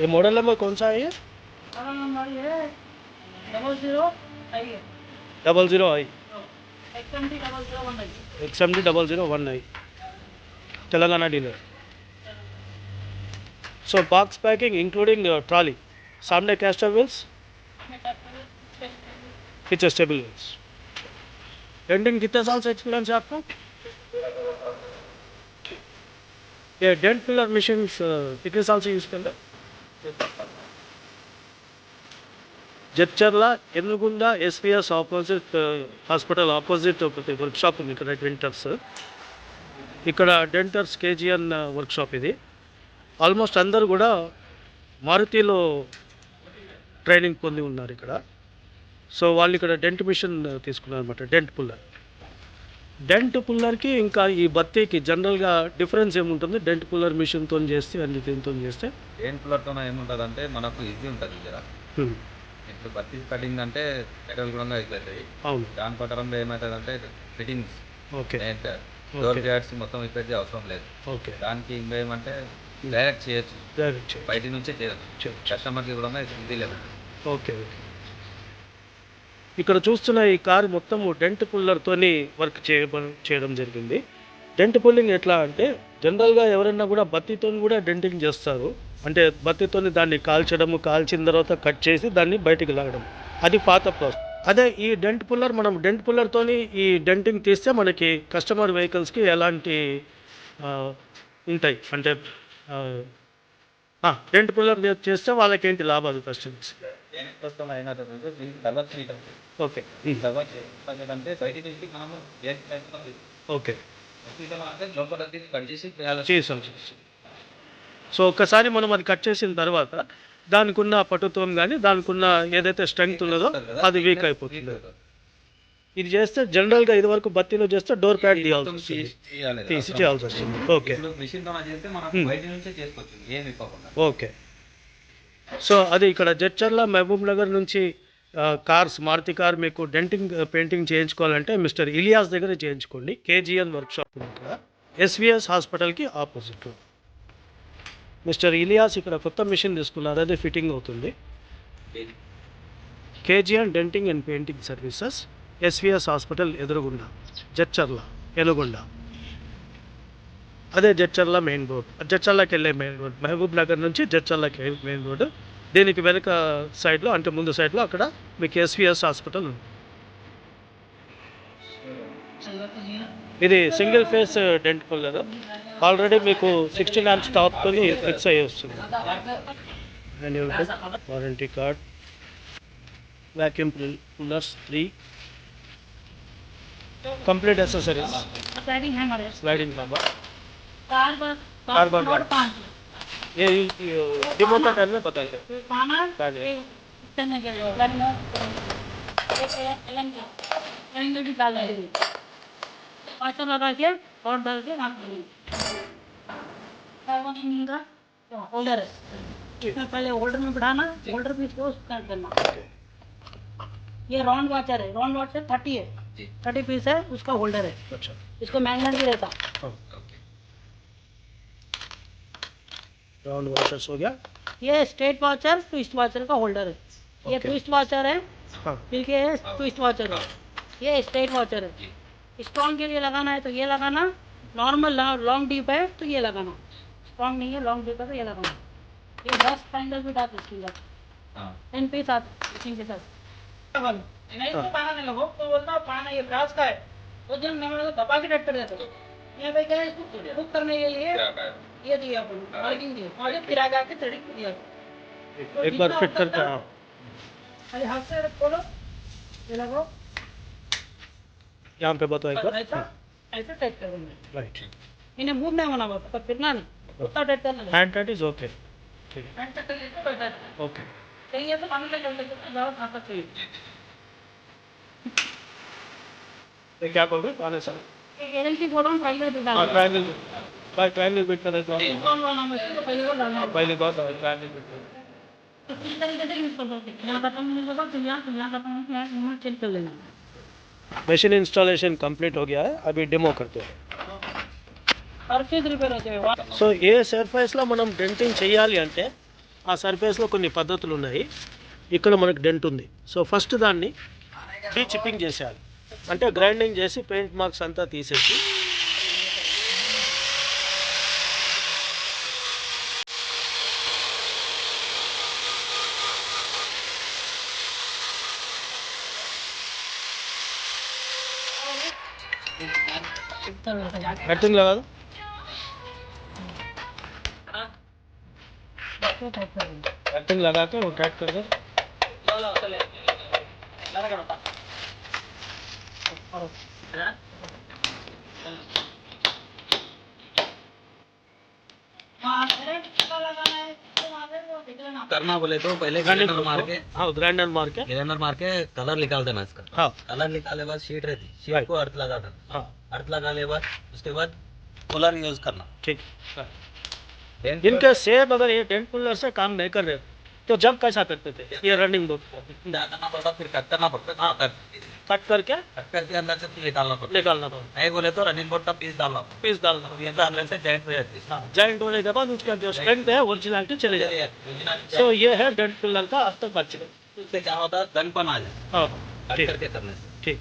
ये model number कौन सा है ये? मॉडल नंबर ये 00 आई है 00i XMD 001 आई XMD 001i Telangana dealer. So box packing including trolley. सामने caster wheels, पीछे स्टेबल wheels. डेंटिंग कितने साल से एक्सपीरियंस है आपको? ये डेंट पिलर मशीन कितने साल से यूज कर रहे हैं? Jadcherla Enugonda SPS opposite hospital opposite ఒకటి వర్క్షాప్ ఉంది ఇక్కడ డెంటర్స్. ఇక్కడ డెంటర్స్ కేజీఎన్ వర్క్షాప్ ఇది. ఆల్మోస్ట్ అందరూ కూడా మారుతిలో ట్రైనింగ్ పొంది ఉన్నారు ఇక్కడ. సో వాళ్ళు ఇక్కడ డెంట్ మిషన్ తీసుకున్నారు అనమాట. డెంట్ పుల్లర్కి ఇంకా ఈ బత్తీకి జనరల్గా డిఫరెన్స్ ఏముంటుంది? డెంట్ పుల్లర్ మిషన్తో చేస్తే అన్ని దీంతో చేస్తే డెంట్ పుల్లర్తో ఏముంటుంది అంటే మనకు ఈజీ ఉంటుంది జర. ఇప్పుడు బత్తి కటింగ్ అంటే మెటల్ కూడా అయిపోతాయి. అవును. దాని ప్రకారంలో ఏమవుతుంది అంటే ఫిట్టింగ్స్ ఓకే డోర్ జాడ్స్ మొత్తం ఇప్పటి అవసరం లేదు. ఓకే. దానికి ఇంకా ఏమంటే డైరెక్ట్ చేయొచ్చు, బయట నుంచే చేయొచ్చు. కస్టమర్కి కూడా ఈజీ లేదు. ఓకే. ఇక్కడ చూస్తున్న ఈ కారు మొత్తం డెంట్ పుల్లర్తోని వర్క్ చేయడం జరిగింది. డెంట్ పుల్లింగ్ ఎట్లా అంటే జనరల్గా ఎవరైనా కూడా బత్తితో కూడా డెంటింగ్ చేస్తారు. అంటే బత్తితో దాన్ని కాల్చిన తర్వాత కట్ చేసి దాన్ని బయటికి లాగడం, అది పాత ప్రాసెస్. అదే ఈ డెంట్ పుల్లర్, మనం డెంట్ పుల్లర్తోని ఈ డెంటింగ్ తీస్తే మనకి కస్టమర్ వెహికల్స్కి ఎలాంటి ఉంటాయి అంటే డెంట్ పుల్లర్ చేస్తే వాళ్ళకి ఏంటి లాభాలు కస్టమర్స్? ఓకే ఓకే చేసాం. సో ఒక్కసారి మనం అది కట్ చేసిన తర్వాత దానికి ఉన్న పటుత్వం కానీ దానికి ఉన్న ఏదైతే స్ట్రెంగ్త్ ఉన్నదో అది వీక్ అయిపోతుంది. ఇది చేస్తే జనరల్గా ఇది వరకు బత్తిలో చేస్తే డోర్ ప్యాడ్ తీసి చేయాల్సి వస్తుంది. Okay okay. సో అది ఇక్కడ జడ్చర్ల మహబూబ్ నగర్ నుంచి కార్స్ మారుతి కార్ మీకు డెంటింగ్ పెయింటింగ్ చేయించుకోవాలంటే మిస్టర్ ఇలియాస్ దగ్గర చేయించుకోండి. కేజీఎన్ వర్క్షాప్ ఉంది ఇక్కడ ఎస్విఎస్ హాస్పిటల్కి ఆపోజిట్. మిస్టర్ ఇలియాస్ ఇక్కడ కొత్త మిషన్ తీసుకున్నారు, అదే ఫిట్టింగ్ అవుతుంది. KGN denting and painting services, SVS hospital ఎదురుగుండ, జడ్చర్ల ఎనుగొండ. అదే జడ్చర్ల మెయిన్ రోడ్, జడ్చర్లకి వెళ్ళే మెయిన్ రోడ్, మహబూబ్ నగర్ నుంచి జడ్చర్లకి మెయిన్ రోడ్. దీనికి వెనక సైడ్లో అంటే ముందు సైడ్లో అక్కడ మీకు ఎస్విఎస్ హాస్పిటల్ ఉంది. ఇది single phase dent puller, already మీకు 16 amps టాప్తో ఫిక్స్ అయ్యి వస్తుంది. Warranty card, vacuum pullers 3, complete accessories, sliding number, carbon board. ये रिमोट का में पता है भी डाल पाँचों लगा के और डाल के होल्डर है, इसमें पहले होल्डर में बिठाना, होल्डर भी इसको कर देना. ये राउंड वाचर है, राउंड वाचर 30 है, 30 पीस है, उसका होल्डर है. अच्छा. इसको मैग्नेट भी रहता. राउंड वाचर्स हो गया. ये स्ट्रेट वाचर ट्विस्ट वाचर का होल्डर है. ये ट्विस्ट वाचर है, फिर ये ट्विस्ट वाचर है, ये स्ट्रेट वाचर है. स्ट्रॉन्ग के लिए लगाना है तो ये लगाना, नॉर्मल लॉन्ग डीप है तो ये लगाना, स्ट्रॉन्ग नहीं है लॉन्ग डीप है तो ये लगाना. ये 10 पैंडल भी डाल इसके साथ 10 पीस आते इसी के साथ. नहीं तो पाना नहीं लगो तो बोलता पाना ये ब्रास का है, तो जब मैं दबा के डट कर देता हूँ. ये भाई क्या है कुक करने के लिए ये दिया अपन मार्किंग दिया और ये फिरा के थ्रेडिंग दिया. एक बार फिट करके अरे हाथ से खोलो, ये लगो यहाँ पे बताओ एक बार. ऐसे टाइट कर देना. राइट. इन्हें मूव नहीं होना बस, फिरना नहीं, उतना टाइट करना. Hand tight is okay. ठीक है. हैंड टाइट करके बैठा है. ओके. सही है तो पानी में चलते जाओ खाता चाहिए. ये क्या बोल रहे हो? आने सर. गारंटी बोल रहा हूँ पहले भी डालना. ट्रायंगल बाय ट्रायंगल बिट कर देता हूँ. कौन वाला मैं इसको पहले को डालना. पहले कौन था ट्रायंगल बिट. तो इस तरीके से यूज कर सकते हैं. यहाँ खत्म नहीं होगा तो यहाँ खत्म हो गया, यहाँ चेंज कर लेना. मशीन इंस्टॉलेशन कंप्लीट हो गया है, अभी डेमो करते हैं. हर चीज रिपेयर होते हैं. సో ఏ సర్ఫేస్లో మనం డెంటింగ్ చేయాలి అంటే ఆ సర్ఫేస్లో కొన్ని పద్ధతులు ఉన్నాయి. ఇక్కడ మనకు డెంట్ ఉంది. సో ఫస్ట్ దాన్ని చిప్పింగ్ చేసేయాలి, అంటే గ్రైండింగ్ చేసి పెయింట్ మార్క్స్ అంతా తీసేసి కటింగ్ కాదు कटिंग लगा के वो टाइट कर दो। करना बोले तो पहले ग्राइंडर मार के, हाँ ग्राइंडर मार के कलर निकाल देना इसका। हाँ कलर निकाले बाद शीट रहती, शीट Right. को अर्थ लगा देना। हाँ अर्थ लगाने बाद उसके बाद कूलर यूज करना। ठीक। इनके सेम अगर ये टेंट कूलर से काम नहीं कर रहे तो जब कैसा करते थे? ये रनिंग दो डालना पड़ता, फिर कट करना पड़ता। हाँ, कट करके कट करके अंदर से निकालना पड़ता। निकालना दो, नहीं बोले तो रनिंग बोर्ड का पीस डालना पड़ता। पीस डालना। ये तो अंदर से जॉइंट हो जाती है। हाँ जॉइंट होने के बाद उसका जो स्ट्रेंथ है ओरिजिनलिटी चले जाए। तो सो ये है टेंट कूलर का अब तक बच गए। उससे क्या होता है, दनपन आ जाए हाँ कट ठीक करके करने से। ठीक।